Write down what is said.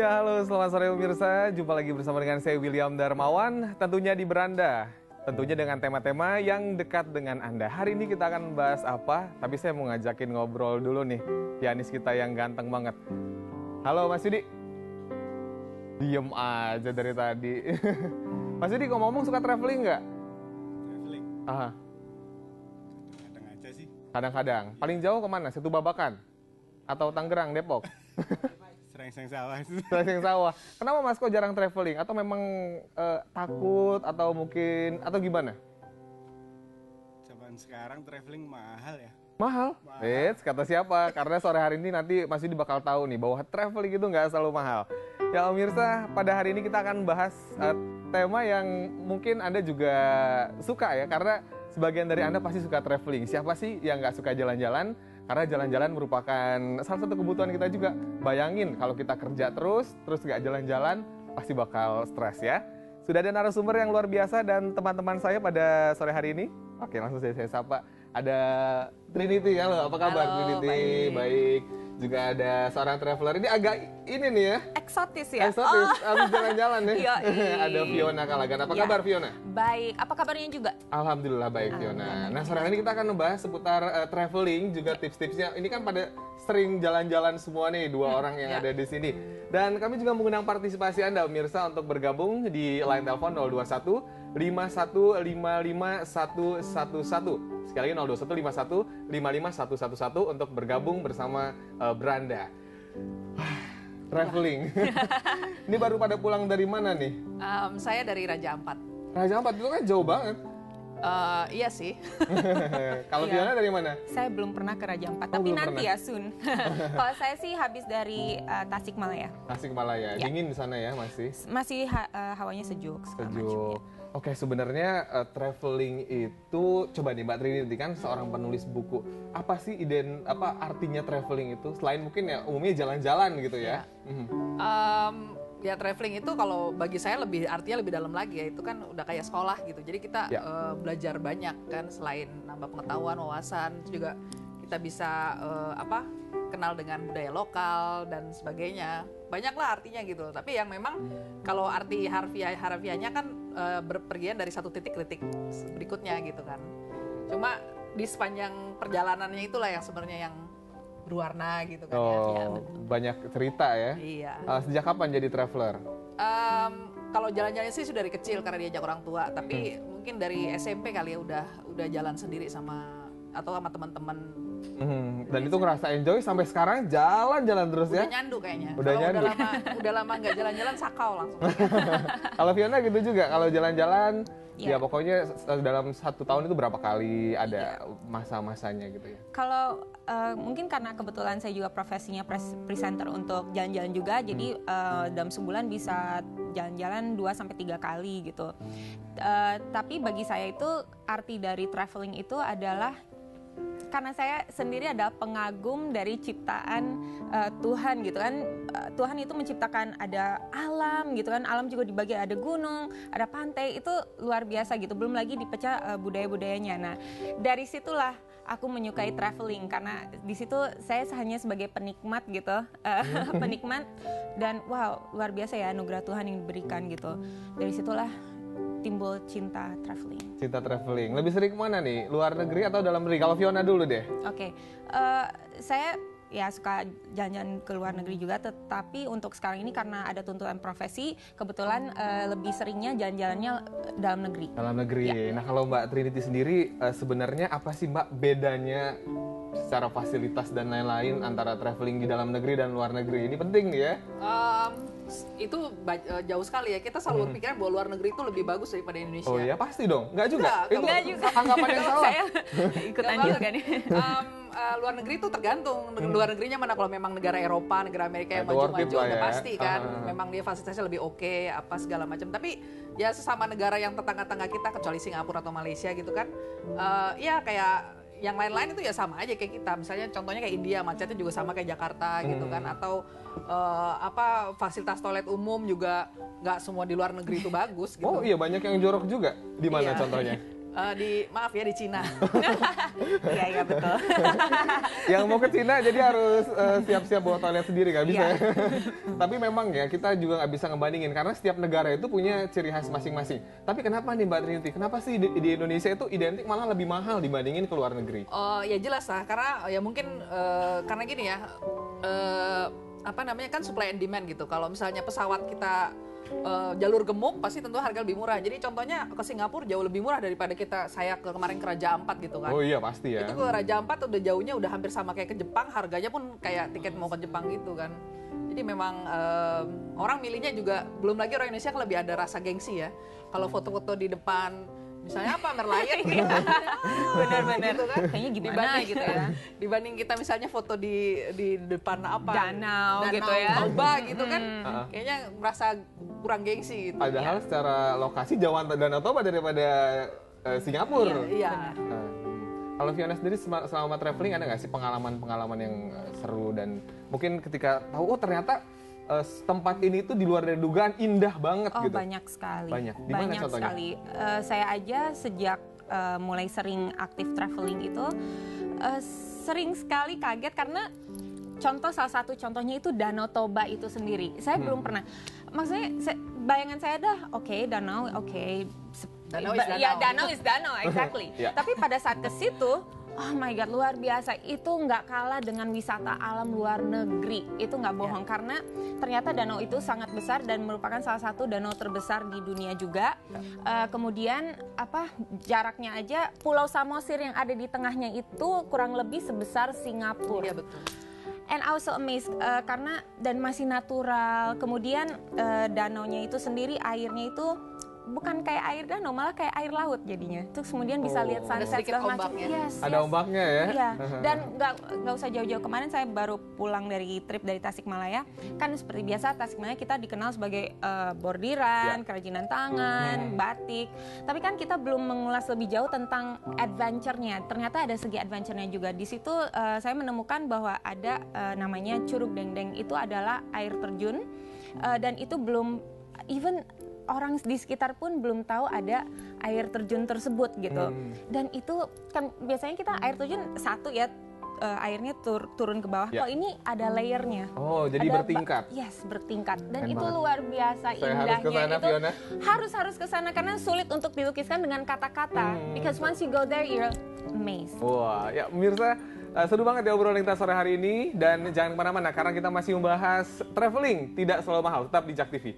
Ya, halo, selamat sore pemirsa. Jumpa lagi bersama dengan saya William Darmawan, tentunya di Beranda. Tentunya dengan tema-tema yang dekat dengan Anda. Hari ini kita akan membahas apa? Tapi saya mau ngajakin ngobrol dulu nih, pianis kita yang ganteng banget. Halo Mas Yudi. Diem aja dari tadi. Mas Yudi, ngomong suka traveling nggak? Traveling? Aha. Kadang aja sih. Kadang-kadang. Paling jauh kemana? Situ Babakan? Atau Tangerang, Depok? Sering-sering sawah. Sering sawah. Kenapa Mas kok jarang traveling? Atau memang takut atau mungkin atau gimana? Zaman sekarang traveling mahal ya. Mahal? Kata siapa? Karena sore hari ini nanti Mas Yudi bakal tahu nih bahwa traveling itu nggak selalu mahal. Ya pemirsa, pada hari ini kita akan bahas tema yang mungkin Anda juga suka ya. Karena sebagian dari Anda pasti suka traveling. Siapa sih yang nggak suka jalan-jalan? Karena jalan-jalan merupakan salah satu kebutuhan kita juga. Bayangin kalau kita kerja terus nggak jalan-jalan, pasti bakal stres ya. Sudah ada narasumber yang luar biasa dan teman-teman saya pada sore hari ini. Oke, langsung saya sapa. Ada Trinity, halo, apa kabar? Halo, Trinity? Baik. Juga ada seorang traveler, ini agak ini nih ya. Eksotis ya? Eksotis, habis jalan-jalan ya. Ada Yoi. Fiona Kalagan, apa Ya. kabar Fiona? Baik, apa kabarnya juga? Alhamdulillah baik Fiona. Nah sore hari ini kita akan membahas seputar traveling, juga tips-tipsnya. Ini kan pada sering jalan-jalan semua nih, dua orang yang ada di sini. Dan kami juga mengundang partisipasi Anda pemirsa untuk bergabung di line telepon 021 5155 111. Sekali lagi 021 51 55 111 untuk bergabung bersama Beranda. Traveling. Ini baru pada pulang dari mana nih? Saya dari Raja Ampat. Raja Ampat itu kan jauh banget. Iya sih. Kalau Iya. Fiona dari mana? Saya belum pernah ke Raja Ampat, Oh, tapi belum nanti pernah. ya soon. Kalau saya sih habis dari Tasikmalaya. Tasikmalaya. Ya. Dingin di sana ya masih. Masih hawanya sejuk segala macam, Sejuk. ya. Oke, sebenarnya traveling itu coba nih Mbak Trinity kan seorang penulis buku. Apa sih artinya traveling itu? Selain mungkin ya umumnya jalan-jalan gitu ya. Mhm. Ya traveling itu kalau bagi saya artinya lebih dalam lagi ya, itu kan udah kayak sekolah gitu. Jadi kita Ya. belajar banyak kan, selain nambah pengetahuan, wawasan, terus juga kita bisa kenal dengan budaya lokal dan sebagainya. Banyak lah artinya gitu. Tapi yang memang kalau arti harfiahnya kan berpergian dari satu titik ke titik berikutnya gitu kan. Cuma di sepanjang perjalanannya itulah yang sebenarnya yang berwarna gitu kan ya. Oh, Ya. banyak cerita ya. Iya. Sejak kapan jadi traveler? Kalau jalan-jalan sih sudah dari kecil karena diajak orang tua, tapi mungkin dari SMP kali ya udah jalan sendiri sama teman-teman. Dan itu ngerasa enjoy sampai sekarang jalan-jalan terus Udah ya? nyandu kayaknya. Udah Kalau nyandu. udah lama nggak jalan-jalan sakau langsung. Kalau Fiona gitu juga, kalau jalan-jalan ya Ya. pokoknya dalam 1 tahun itu berapa kali ada masa-masanya gitu ya? Kalau mungkin karena kebetulan saya juga profesinya presenter untuk jalan-jalan juga, jadi dalam sebulan bisa jalan-jalan 2-3 kali gitu. Tapi bagi saya itu arti dari traveling itu adalah karena saya sendiri adalah pengagum dari ciptaan Tuhan gitu kan. Tuhan itu menciptakan ada alam gitu kan. Alam juga dibagi ada gunung, ada pantai, itu luar biasa gitu. Belum lagi dipecah budaya-budayanya. Nah, dari situlah aku menyukai traveling karena di situ saya hanya sebagai penikmat gitu. Penikmat dan wow, luar biasa ya anugerah Tuhan yang diberikan gitu. Dari situlah timbul cinta traveling. Cinta traveling. Lebih sering kemana nih? Luar negeri atau dalam negeri? Kalau Fiona dulu deh. Oke, saya ya suka jalan-jalan ke luar negeri juga, tetapi untuk sekarang ini karena ada tuntutan profesi, kebetulan lebih seringnya jalan-jalannya dalam negeri. Dalam negeri. Ya. Nah kalau Mbak Trinity sendiri sebenarnya apa sih Mbak bedanya secara fasilitas dan lain-lain antara traveling di dalam negeri dan luar negeri? Ini penting nih ya. Itu jauh sekali ya. Kita selalu berpikiran bahwa luar negeri itu lebih bagus daripada Indonesia. Oh iya pasti dong. Nggak juga. Itu Nggak juga. anggapan yang salah. Saya ikutan Nggak juga banget. nih. Luar negeri itu tergantung luar negerinya mana. Kalau memang negara Eropa, negara Amerika yang Itu worth it maju-maju lah udah ya. pasti kan. Memang dia fasilitasnya lebih oke, apa segala macam. Tapi ya sesama negara yang tetangga-tetangga kita, kecuali Singapura atau Malaysia gitu kan, ya kayak yang lain-lain itu ya sama aja kayak kita. Misalnya contohnya kayak India, macetnya juga sama kayak Jakarta gitu kan. Atau fasilitas toilet umum juga nggak semua di luar negeri itu bagus gitu. Oh iya banyak yang jorok juga. Di mana Iya. contohnya? Maaf ya, di Cina. Iya, iya betul. Yang mau ke Cina jadi harus siap-siap bawa toilet sendiri, nggak bisa. Iya. Ya? Tapi memang ya kita juga nggak bisa ngebandingin karena setiap negara itu punya ciri khas masing-masing. Tapi kenapa nih Mbak Trinity? Kenapa sih di Indonesia itu identik malah lebih mahal dibandingin ke luar negeri? Oh ya jelas lah, karena ya mungkin karena gini ya, apa namanya kan supply and demand gitu. Kalau misalnya pesawat kita jalur gemuk pasti tentu harga lebih murah. Jadi contohnya ke Singapura jauh lebih murah daripada kemarin ke Raja Ampat gitu kan. Oh iya pasti ya. Itu ke Raja Ampat udah jauhnya udah hampir sama kayak ke Jepang, harganya pun kayak tiket mau ke Jepang gitu kan. Jadi memang orang milihnya juga, belum lagi orang Indonesia kan lebih ada rasa gengsi ya. Kalau foto-foto di depan misalnya apa Merlion Benar-benar. gitu kan. Kayaknya gimana Dibanding- gitu ya. Dibanding kita misalnya foto di depan apa Danau gitu ya. Toba gitu kan. Heeh. Kayaknya merasa kurang gengsi gitu. Padahal secara lokasi jauhan Danau Toba daripada Singapura. Iya. Nah, kalau Fiona sendiri selama traveling ada nggak sih pengalaman-pengalaman yang seru dan mungkin ketika tahu oh ternyata tempat ini tuh di luar dari dugaan indah banget Oh gitu. banyak sekali. Banyak. Di mana Banyak contohnya? sekali. Saya aja sejak mulai sering aktif traveling itu sering sekali kaget karena salah satu contohnya itu Danau Toba itu sendiri. Saya belum pernah. Maksudnya bayangan saya dah oke, danau oke. Danau is danau. Ya danau is danau exactly. Ya. Tapi pada saat ke situ oh my god, luar biasa. Itu nggak kalah dengan wisata alam luar negeri. Itu nggak bohong karena ternyata danau itu sangat besar dan merupakan salah satu danau terbesar di dunia juga. Kemudian jaraknya aja Pulau Samosir yang ada di tengahnya itu kurang lebih sebesar Singapura. Iya betul. And I was so amazed karena dan masih natural. Kemudian danaunya itu sendiri airnya itu bukan kayak air danau, malah kayak air laut jadinya. Terus kemudian bisa lihat Ada sunset sedikit segala macam. ombaknya. Yes, Ada yes. ombaknya ya? Iya, dan nggak usah jauh-jauh. Kemarin saya baru pulang dari trip dari Tasikmalaya. Kan seperti biasa Tasikmalaya kita dikenal sebagai bordiran, kerajinan tangan, batik. Tapi kan kita belum mengulas lebih jauh tentang adventure-nya. Ternyata ada segi adventure-nya juga. Di situ saya menemukan bahwa ada namanya Curug Dengdeng. Itu adalah air terjun dan itu belum even orang di sekitar pun belum tahu ada air terjun tersebut gitu. Dan itu kan biasanya kita air terjun satu ya airnya turun ke bawah. Ya. Kalau ini ada layernya. Oh, jadi Ada bertingkat. Yes, bertingkat. Dan Keren itu banget. luar biasa Saya harus indahnya. ke sana, Itu Fiona. harus ke sana karena sulit untuk dilukiskan dengan kata-kata. Because once you go there, you're amazed. Wah, ya pemirsa, seru banget ya obrolan kita sore hari ini dan jangan kemana-mana karena kita masih membahas traveling tidak selalu mahal, tetap di Jak TV.